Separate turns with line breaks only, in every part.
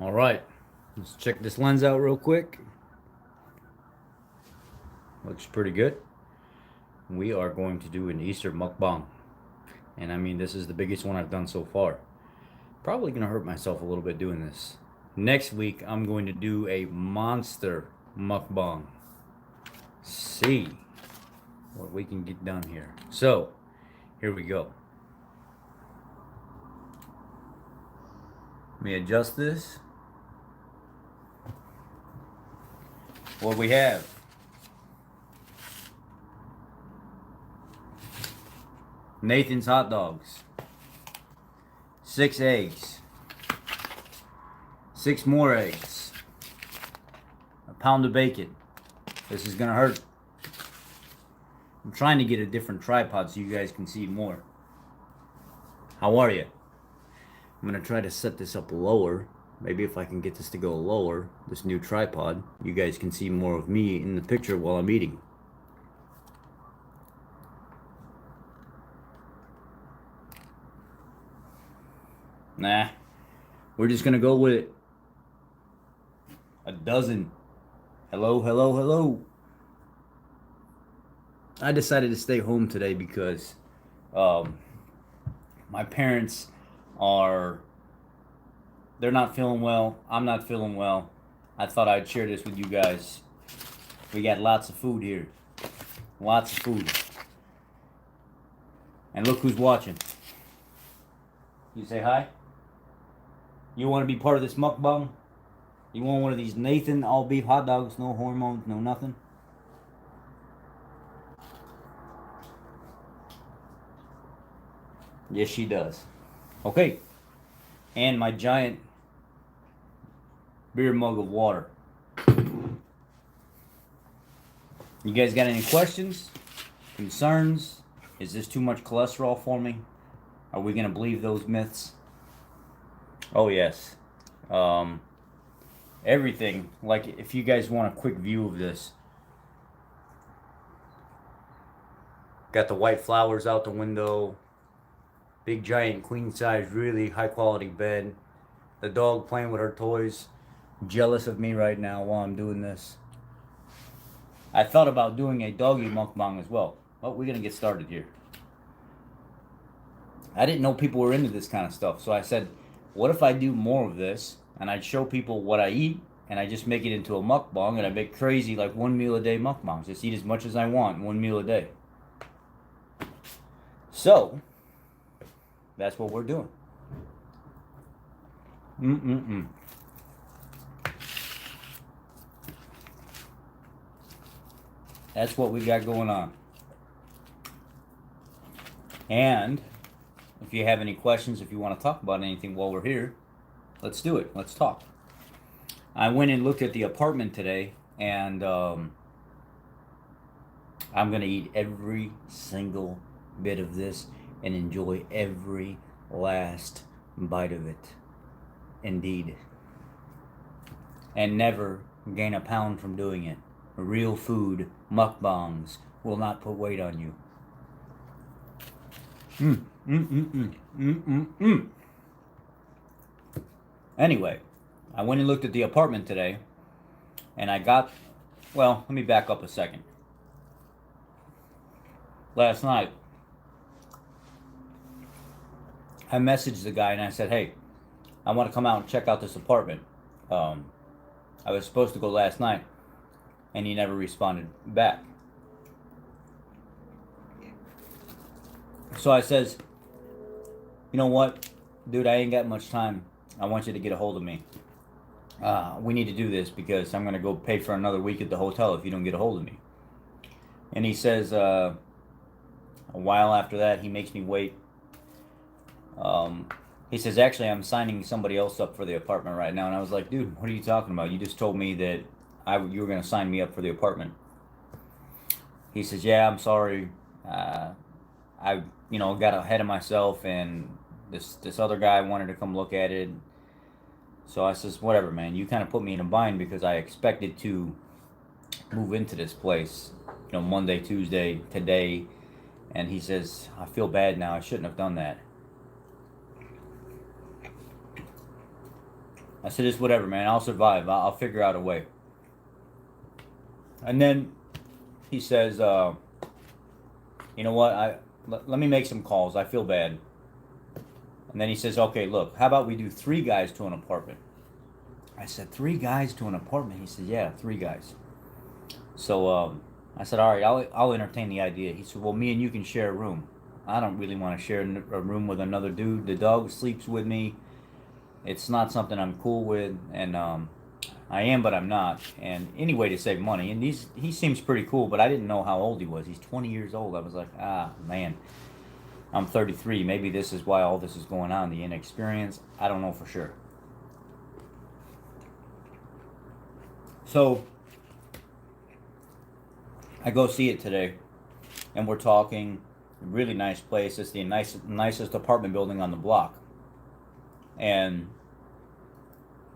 All right, let's check this lens out real quick. Looks pretty good. We are going to do an Easter mukbang. And I mean, this is the biggest one I've done so far. Probably going to hurt myself a little bit doing this. Next week, I'm going to do a monster mukbang. See what we can get done here. So, here we go. Let me adjust this. What we have. Nathan's hot dogs. 6 eggs. 6 more eggs. A pound of bacon. This is gonna hurt. I'm trying to get a different tripod so you guys can see more. How are you? I'm gonna try to set this up lower. Maybe if I can get this to go lower, this new tripod, you guys can see more of me in the picture while I'm eating. Nah, we're just gonna go with it. A dozen. Hello, hello, hello. I decided to stay home today because my parents they're not feeling well. I'm not feeling well. I thought I'd share this with you guys. We got lots of food here. Lots of food. And look who's watching. You say hi? You want to be part of this mukbang? You want one of these Nathan all beef hot dogs, no hormones, no nothing? Yes, she does. Okay. And my giant beer mug of water. You guys got any questions? Concerns? Is this too much cholesterol for me? Are we going to believe those myths? Oh, yes. Everything. Like, if you guys want a quick view of this. Got the white flowers out the window. Big, giant, queen size, really high quality bed. The dog playing with her toys. Jealous of me right now while I'm doing this. I thought about doing a doggy mukbang as well. But we're going to get started here. I didn't know people were into this kind of stuff. So I said, what if I do more of this? And I'd show people what I eat. And I just make it into a mukbang. And I make crazy like 1 meal a day mukbangs. Just eat as much as I want. 1 meal a day. So, that's what we're doing. That's what we got going on. And if you have any questions, if you want to talk about anything while we're here, let's do it. Let's talk. I went and looked at the apartment today, and I'm going to eat every single bit of this and enjoy every last bite of it. Indeed. And never gain a pound from doing it. Real food, mukbangs, will not put weight on you. Anyway, I went and looked at the apartment today, and well, let me back up a second. Last night, I messaged the guy and I said, hey, I want to come out and check out this apartment. I was supposed to go last night, and he never responded back. So I says, you know what, dude, I ain't got much time. I want you to get a hold of me. We need to do this because I'm going to go pay for another week at the hotel if you don't get a hold of me. And he says, a while after that, he makes me wait. He says, actually, I'm signing somebody else up for the apartment right now. And I was like, dude, what are you talking about? You just told me that you were going to sign me up for the apartment. He says, yeah, I'm sorry. I got ahead of myself, and this other guy wanted to come look at it. So I says, whatever, man. You kind of put me in a bind because I expected to move into this place, Monday, Tuesday, today. And he says, I feel bad now. I shouldn't have done that. I said, it's whatever, man. I'll survive. I'll figure out a way. And then he says, you know what? Let me make some calls. I feel bad. And then he says, okay, look, how about we do 3 guys to an apartment? I said, 3 guys to an apartment? He said, yeah, 3 guys. So I said, all right, I'll entertain the idea. He said, well, me and you can share a room. I don't really want to share a room with another dude. The dog sleeps with me. It's not something I'm cool with, and I am, but I'm not. And any way to save money. And he seems pretty cool, but I didn't know how old he was. He's 20 years old. I was like, man, I'm 33. Maybe this is why all this is going on. The inexperience. I don't know for sure. So I go see it today, and we're talking. Really nice place. It's the nicest apartment building on the block. And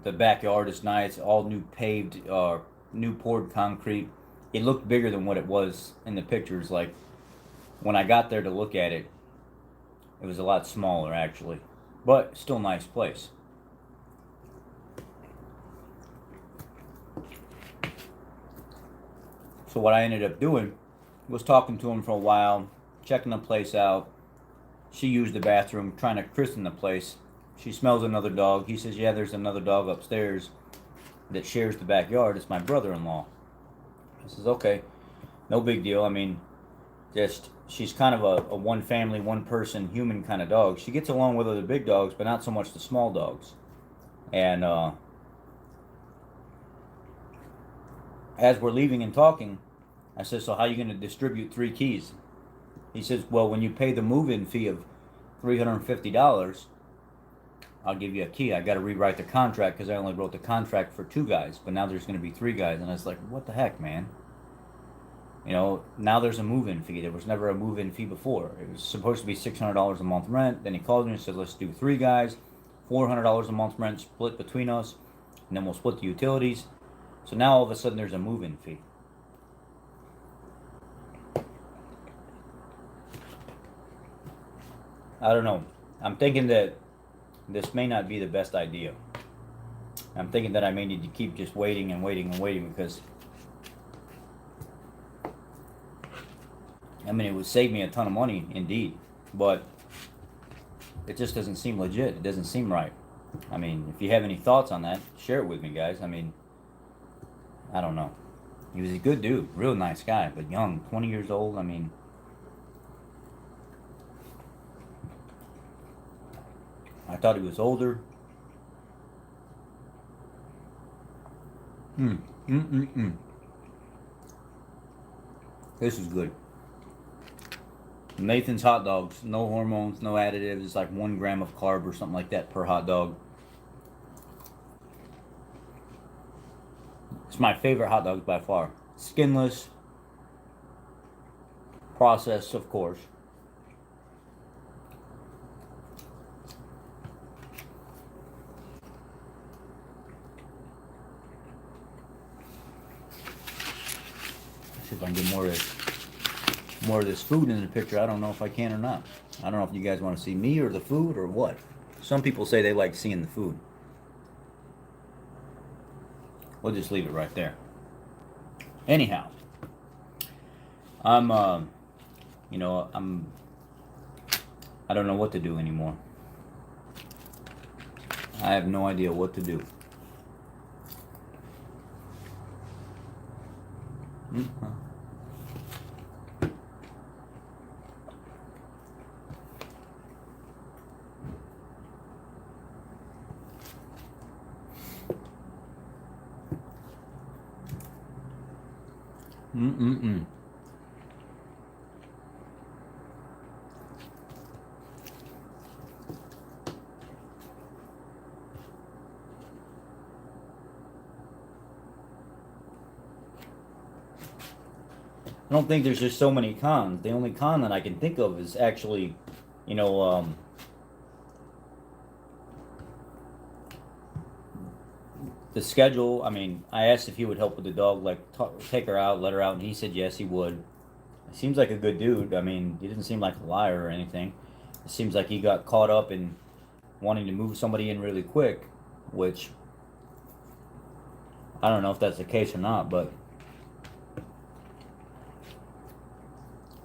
the backyard is nice, all new paved, new poured concrete. It looked bigger than what it was in the pictures. Like when I got there to look at it, it was a lot smaller actually, but still nice place. So what I ended up doing was talking to him for a while, checking the place out. She used the bathroom, trying to christen the place. She smells another dog. He says, yeah, there's another dog upstairs that shares the backyard. It's my brother-in-law. I says, okay, no big deal. I mean, just she's kind of a one family, one person, human kind of dog. She gets along with other big dogs, but not so much the small dogs. And as we're leaving and talking, I said, so how are you going to distribute 3 keys? He says, well, when you pay the move-in fee of $350, I'll give you a key. I got to rewrite the contract because I only wrote the contract for 2 guys, but now there's going to be 3 guys. And I was like, what the heck, man? You know, now there's a move-in fee. There was never a move-in fee before. It was supposed to be $600 a month rent. Then he called me and said, let's do 3 guys, $400 a month rent split between us, and then we'll split the utilities. So now all of a sudden there's a move-in fee. I don't know. I'm thinking that this may not be the best idea. I'm thinking that I may need to keep just waiting and waiting and waiting because, I mean, it would save me a ton of money, indeed, but it just doesn't seem legit. It doesn't seem right. I mean, if you have any thoughts on that, share it with me, guys. I mean, I don't know. He was a good dude, real nice guy, but young, 20 years old. I mean, I thought he was older. This is good. Nathan's hot dogs, no hormones, no additives. It's like 1 gram of carb or something like that per hot dog. It's my favorite hot dogs by far. Skinless, processed, of course. See if I can get more of this food in the picture. I don't know if I can or not. I don't know if you guys want to see me or the food or what. Some people say they like seeing the food. We'll just leave it right there. Anyhow, I don't know what to do anymore. I have no idea what to do. I don't think there's just so many cons. The only con that I can think of is actually, the schedule. I mean, I asked if he would help with the dog, like take her out, let her out, and he said yes, he would. He seems like a good dude. I mean, he doesn't seem like a liar or anything. It seems like he got caught up in wanting to move somebody in really quick, which I don't know if that's the case or not, but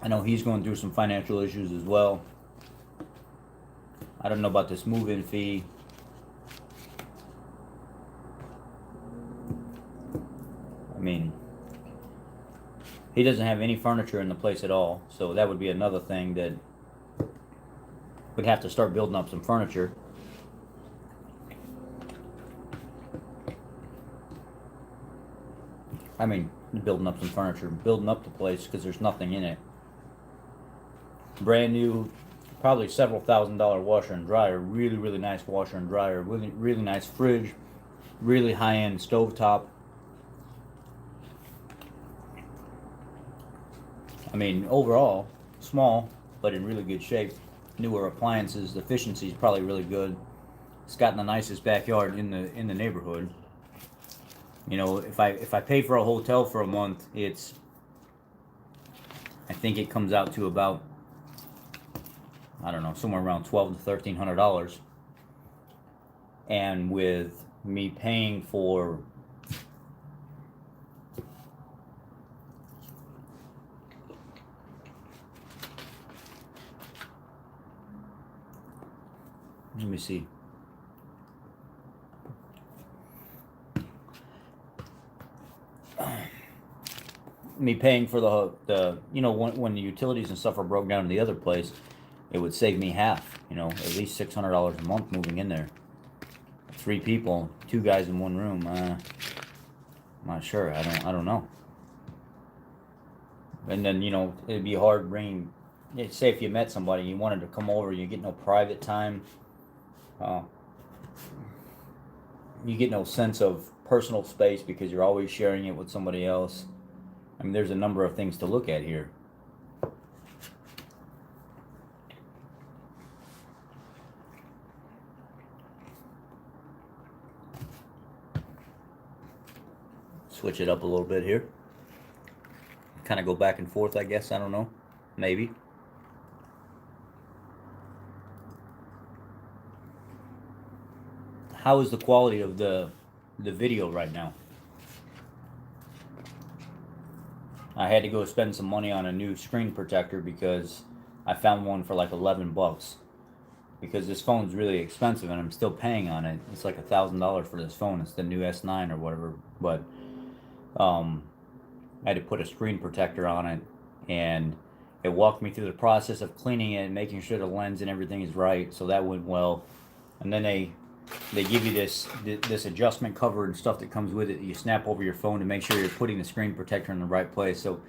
I know he's going through some financial issues as well. I don't know about this move-in fee. I mean, he doesn't have any furniture in the place at all, so that would be another thing that we'd have to start building up some furniture. I mean, building up some furniture, building up the place because there's nothing in it. Brand new, probably several $1,000 washer and dryer. Really, really nice washer and dryer. Really, really nice fridge. Really high-end stovetop. I mean, overall, small, but in really good shape. Newer appliances. The efficiency is probably really good. It's got the nicest backyard in the neighborhood. You know, if I pay for a hotel for a month, I think it comes out to about, I don't know, somewhere around $1,200 to $1,300. And with me paying for let me see. Me paying for the you know, when the utilities and stuff are broke down in the other place, it would save me half, you know, at least $600 a month moving in there. 3 people, 2 guys in one room. I'm not sure. I don't know. And then, you know, it'd be hard bringing. Say if you met somebody, you wanted to come over, you get no private time. You get no sense of personal space because you're always sharing it with somebody else. I mean, there's a number of things to look at here. Switch it up a little bit here. Kind of go back and forth, I guess. I don't know. Maybe. How is the quality of the video right now? I had to go spend some money on a new screen protector because I found one for like $11. Because this phone's really expensive and I'm still paying on it. It's like $1,000 for this phone. It's the new S9 or whatever. But I had to put a screen protector on it, and it walked me through the process of cleaning it and making sure the lens and everything is right. So that went well. And then they give you this adjustment cover and stuff that comes with it that you snap over your phone to make sure you're putting the screen protector in the right place. So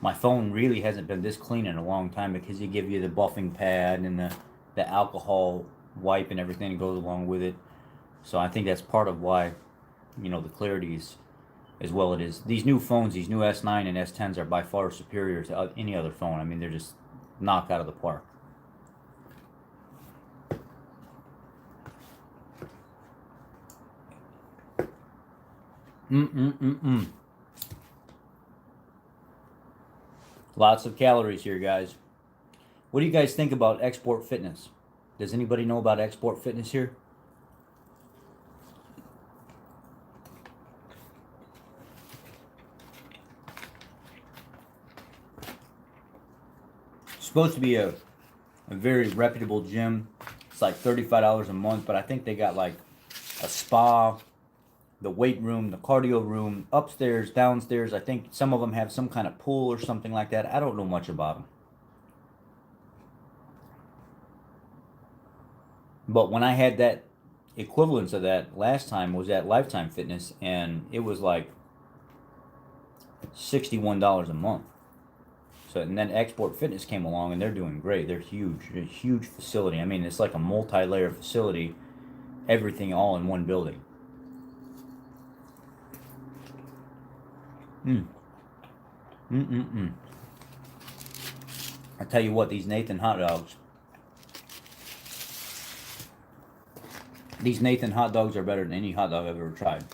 my phone really hasn't been this clean in a long time because they give you the buffing pad and the alcohol wipe and everything that goes along with it. So I think that's part of why, you know, the clarity is as well it is. These new phones, these new S9 and S10s are by far superior to any other phone. I mean, they're just knocked out of the park. Lots of calories here, guys. What do you guys think about Export Fitness? Does anybody know about Export Fitness here? It's supposed to be a very reputable gym. It's like $35 a month, but I think they got like a spa, the weight room, the cardio room, upstairs, downstairs. I think some of them have some kind of pool or something like that. I don't know much about them. But when I had that equivalence of that last time was at Lifetime Fitness, and it was like $61 a month. So, and then Export Fitness came along, and they're doing great. They're huge. They're a huge facility. I mean, it's like a multi-layer facility, everything all in one building. I tell you what, these Nathan hot dogs. These Nathan hot dogs are better than any hot dog I've ever tried.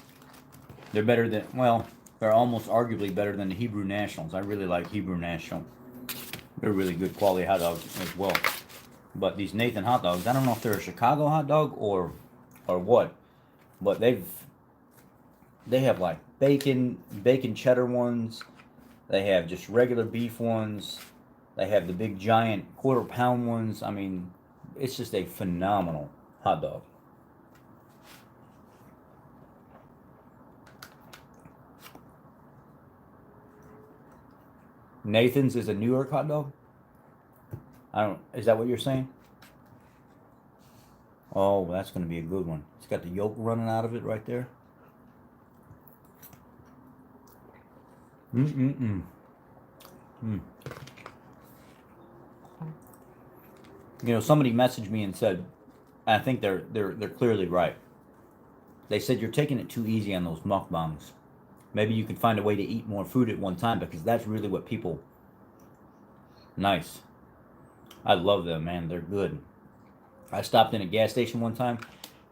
They're better than, well, they're almost arguably better than the Hebrew Nationals. I really like Hebrew National. They're really good quality hot dogs as well. But these Nathan hot dogs, I don't know if they're a Chicago hot dog or what, but they have like bacon cheddar ones. They have just regular beef ones. They have the big giant quarter-pound ones. I mean, it's just a phenomenal hot dog. Nathan's is a New York hot dog? Is that what you're saying? Oh, that's going to be a good one. It's got the yolk running out of it right there. Mm. You know, somebody messaged me and said, I think they're clearly right. They said you're taking it too easy on those mukbangs. Maybe you can find a way to eat more food at one time, because that's really what people... Nice. I love them, man. They're good. I stopped in a gas station one time,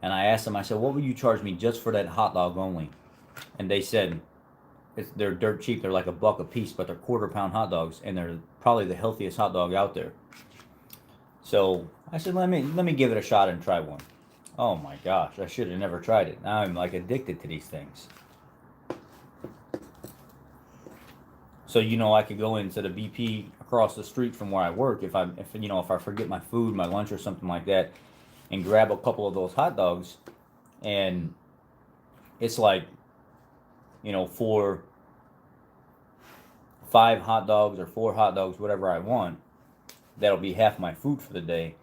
and I asked them, I said, what would you charge me just for that hot dog only? And they said, they're dirt cheap. They're like $1 a piece, but they're quarter-pound hot dogs, and they're probably the healthiest hot dog out there. So I said, let me give it a shot and try one. Oh my gosh, I should have never tried it. Now I'm like addicted to these things. So, you know, I could go into the BP across the street from where I work if I forget my food, my lunch or something like that, and grab a couple of those hot dogs, and it's like, you know, for 5 hot dogs or 4 hot dogs, whatever I want, that'll be half my food for the day.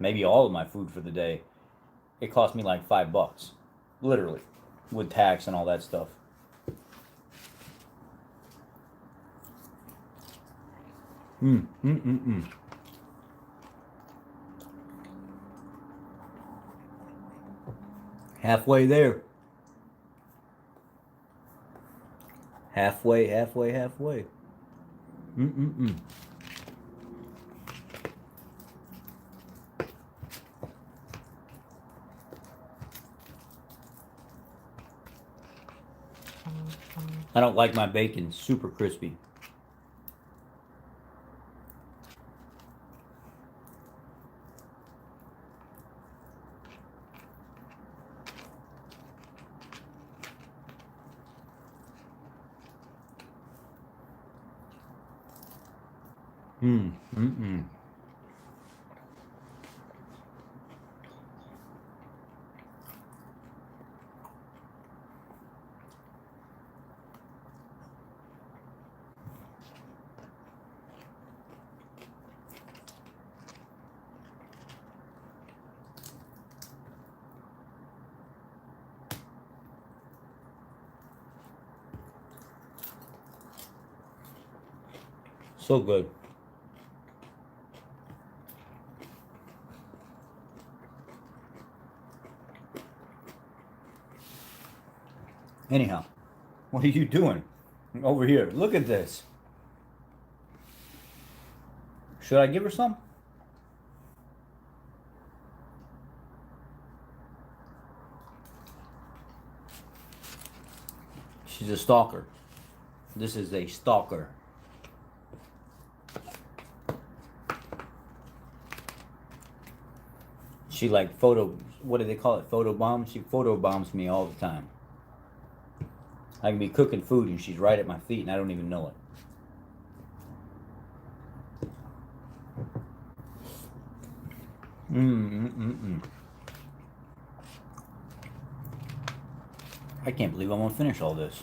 Maybe all of my food for the day. It cost me like $5, literally, with tax and all that stuff. Halfway there. Halfway. I don't like my bacon super crispy. So good. Anyhow, what are you doing over here? Look at this. Should I give her some? She's a stalker. This is a stalker. She like what do they call it? Photo bombs? She photo bombs me all the time. I can be cooking food and she's right at my feet and I don't even know it. I can't believe I'm gonna finish all this.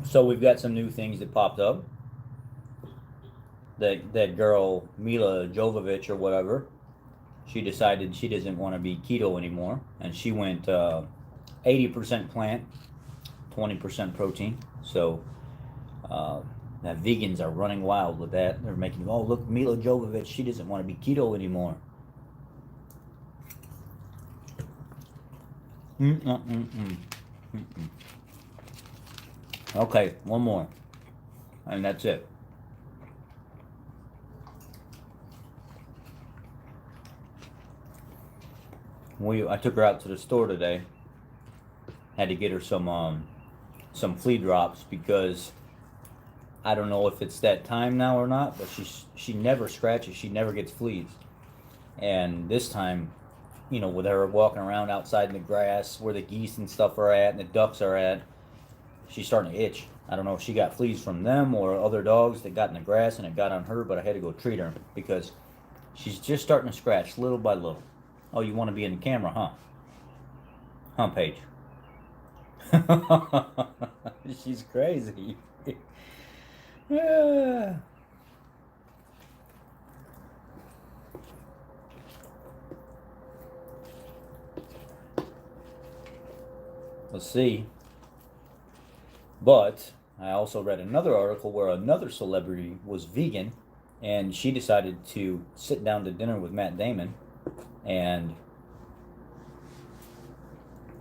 So we've got some new things that popped up. That girl Mila Jovovich or whatever, she decided she doesn't want to be keto anymore, and she went 80% plant, 20% protein. So now vegans are running wild with that. They're making, oh look, Mila Jovovich, she doesn't want to be keto anymore. Okay, one more, and that's it. I took her out to the store today. Had to get her some flea drops because I don't know if it's that time now or not, but she never scratches. She never gets fleas. And this time, with her walking around outside in the grass where the geese and stuff are at and the ducks are at, she's starting to itch. I don't know if she got fleas from them or other dogs that got in the grass and it got on her, but I had to go treat her because she's just starting to scratch little by little. Oh, you want to be in the camera, huh? Huh, Paige? She's crazy. Yeah. Let's see. But I also read another article where another celebrity was vegan and she decided to sit down to dinner with Matt Damon. And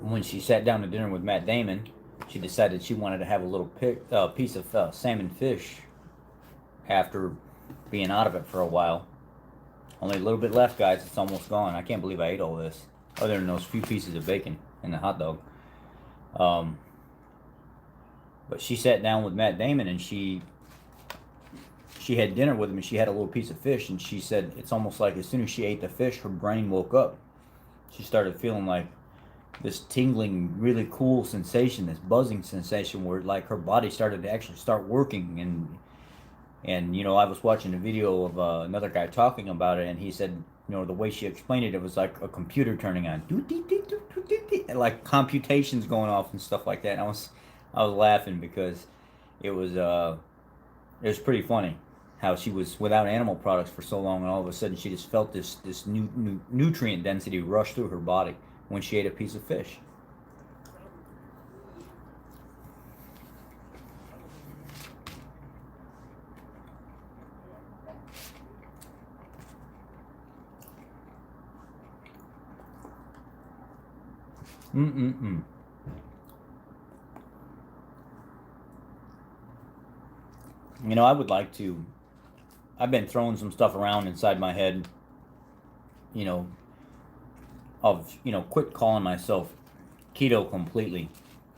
when she sat down to dinner with Matt Damon, she decided she wanted to have a little piece of salmon fish after being out of it for a while. Only a little bit left, guys. It's almost gone. I can't believe I ate all this, other than those few pieces of bacon and the hot dog. But she sat down with Matt Damon and she had dinner with him and she had a little piece of fish and she said it's almost like as soon as she ate the fish, her brain woke up. She started feeling like this tingling, really cool sensation, this buzzing sensation where like her body started to actually start working. And I was watching a video of another guy talking about it and he said, the way she explained it, it was like a computer turning on, and like computations going off and stuff like that. And I was laughing because it was pretty funny how she was without animal products for so long and all of a sudden she just felt this new nutrient density rush through her body when she ate a piece of fish. Mm-mm-mm. I would like to. I've been throwing some stuff around inside my head, you know, quit calling myself keto completely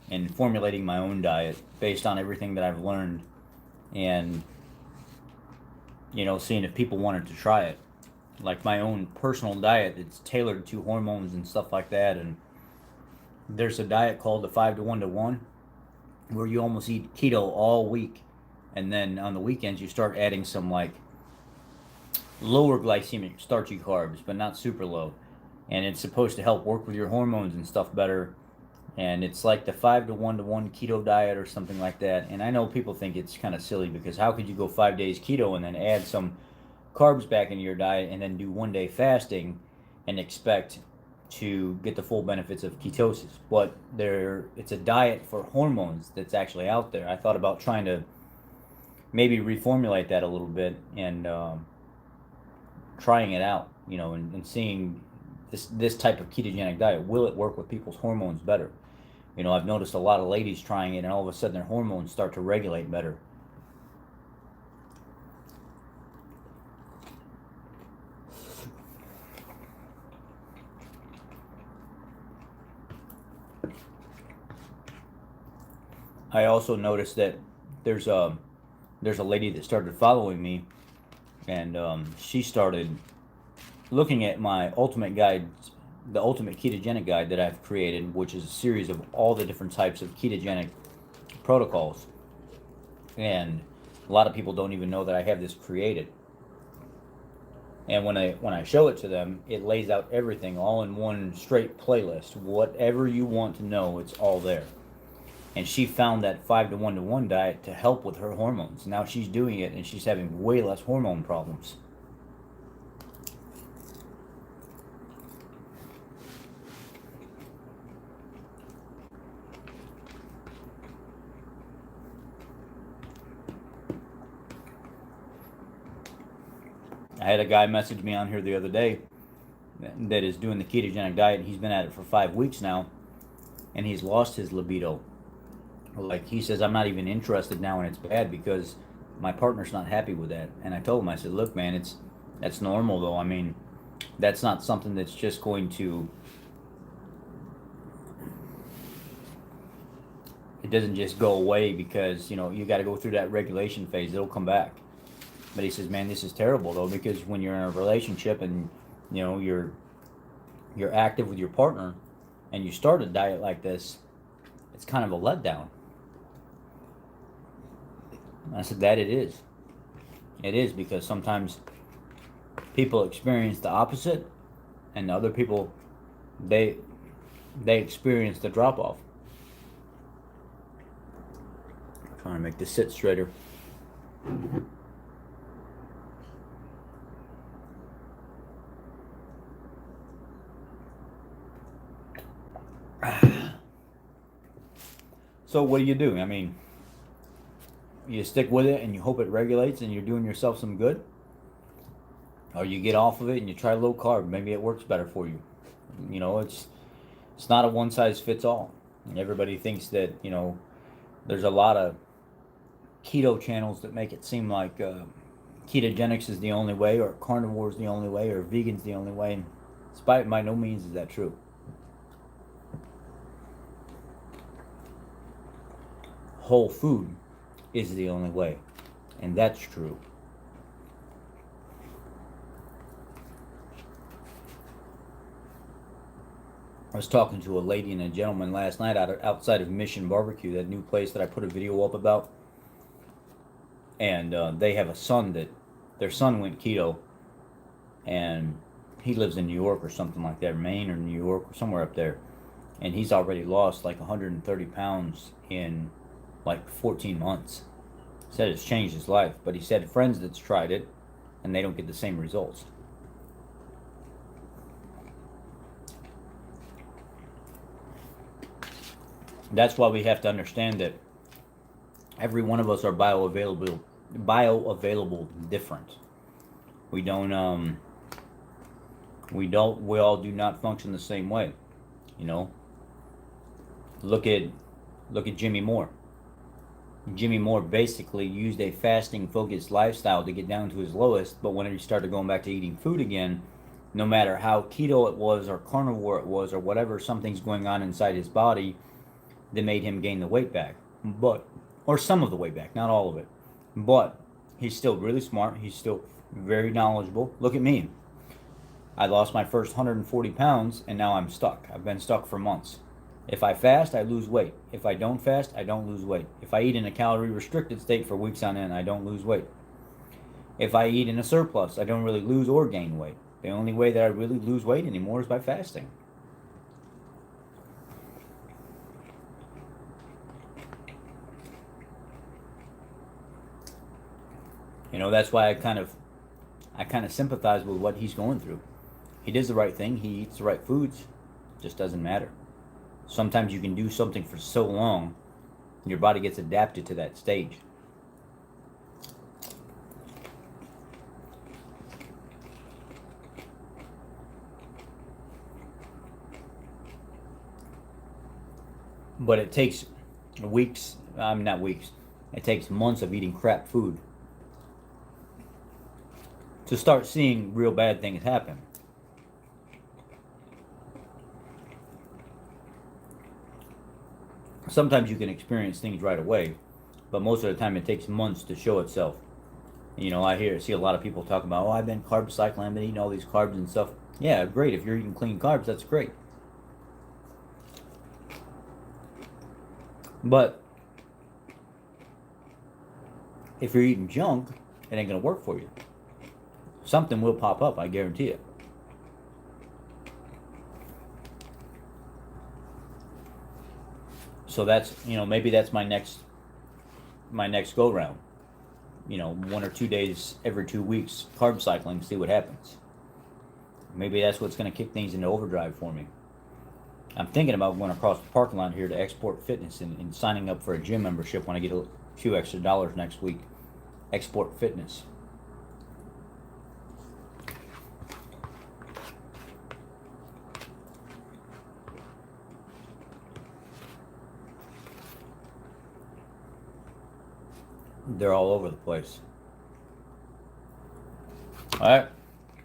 and formulating my own diet based on everything that I've learned and, seeing if people wanted to try it. Like my own personal diet that's tailored to hormones and stuff like that. And there's a diet called the 5-to-1-to-1 where you almost eat keto all week. And then on the weekends, you start adding some like lower glycemic starchy carbs, but not super low. And it's supposed to help work with your hormones and stuff better. And it's like the 5-to-1-to-1 keto diet or something like that. And I know people think it's kind of silly because how could you go 5 days keto and then add some carbs back into your diet and then do 1 day fasting and expect to get the full benefits of ketosis? But it's a diet for hormones that's actually out there. I thought about trying to maybe reformulate that a little bit and trying it out, and seeing this type of ketogenic diet, will it work with people's hormones better? I've noticed a lot of ladies trying it and all of a sudden their hormones start to regulate better. I also noticed that there's a lady that started following me, and she started looking at my ultimate guide, the ultimate ketogenic guide that I've created, which is a series of all the different types of ketogenic protocols. And a lot of people don't even know that I have this created. And when I show it to them, it lays out everything all in one straight playlist. Whatever you want to know, it's all there. And she found that 5-to-1-to-1 diet to help with her hormones. Now she's doing it and she's having way less hormone problems. I had a guy message me on here the other day that is doing the ketogenic diet, and he's been at it for 5 weeks now, and he's lost his libido. Like, he says, I'm not even interested now, and it's bad because my partner's not happy with that. And I told him, I said, look, man, that's normal, though. I mean, that's not something that's just going to... It doesn't just go away because, you got to go through that regulation phase. It'll come back. But he says, man, this is terrible, though, because when you're in a relationship and you know, you're active with your partner and you start a diet like this, it's kind of a letdown. I said that it is. It is, because sometimes people experience the opposite, and the other people, they experience the drop off. Trying to make this sit straighter. So what do you do? I mean, you stick with it and you hope it regulates and you're doing yourself some good, or you get off of it and you try low carb. Maybe it works better for you. You know, it's not a one size fits all. And everybody thinks that, you know, there's a lot of keto channels that make it seem like ketogenics is the only way, or carnivore is the only way, or vegan's the only way. And despite, by no means is that true. Whole food is the only way, and that's true. I was talking to a lady and a gentleman last night outside of Mission Barbecue, that new place that I put a video up about. And they have a son that their son went keto, and he lives in New York or something like that, Maine or New York or somewhere up there. And he's already lost like 130 pounds in like 14 months. Said it's changed his life, but he said friends that's tried it and they don't get the same results. That's why we have to understand that every one of us are bioavailable different. We all do not function the same way. You know, look at Jimmy Moore. Jimmy Moore basically used a fasting focused lifestyle to get down to his lowest, but when he started going back to eating food again, no matter how keto it was or carnivore it was or whatever, something's going on inside his body that made him gain the weight back. Or some of the weight back, not all of it. But he's still really smart. He's still very knowledgeable. Look at me. I lost my first 140 pounds and now I'm stuck. I've been stuck for months. If I fast, I lose weight. If I don't fast, I don't lose weight. If I eat in a calorie restricted state for weeks on end, I don't lose weight. If I eat in a surplus, I don't really lose or gain weight. The only way that I really lose weight anymore is by fasting. You know, that's why I kind of sympathize with what he's going through. He does the right thing. He eats the right foods. It just doesn't matter. Sometimes you can do something for so long, your body gets adapted to that stage. But it takes weeks, not weeks, it takes months of eating crap food to start seeing real bad things happen. Sometimes you can experience things right away, but most of the time it takes months to show itself. You know, I see a lot of people talking about, oh, I've been carb cycling, I've been eating all these carbs and stuff. Yeah, great. If you're eating clean carbs, that's great. But if you're eating junk, it ain't gonna work for you. Something will pop up, I guarantee it. So that's, you know, maybe that's my next go round. You know, 1 or 2 days every 2 weeks, carb cycling, see what happens. Maybe that's what's going to kick things into overdrive for me. I'm thinking about going across the parking lot here to Export Fitness and signing up for a gym membership when I get a few extra dollars next week. Export Fitness. They're all over the place. Alright,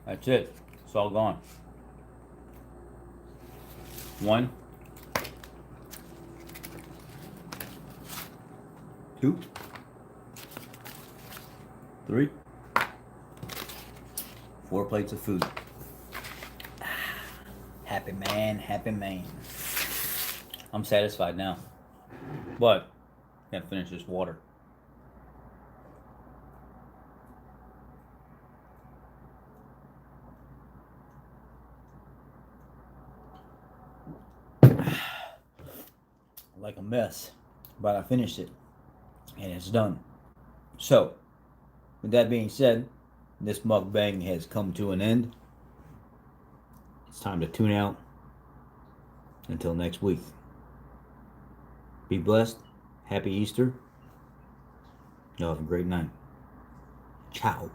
that's it. It's all gone. 1, 2, 3, 4 plates of food. Happy man, happy man. I'm satisfied now. But, gotta finish this water. Like a mess. But I finished it. And it's done. So, with that being said, this mukbang has come to an end. It's time to tune out. Until next week. Be blessed. Happy Easter. Y'all have a great night. Ciao.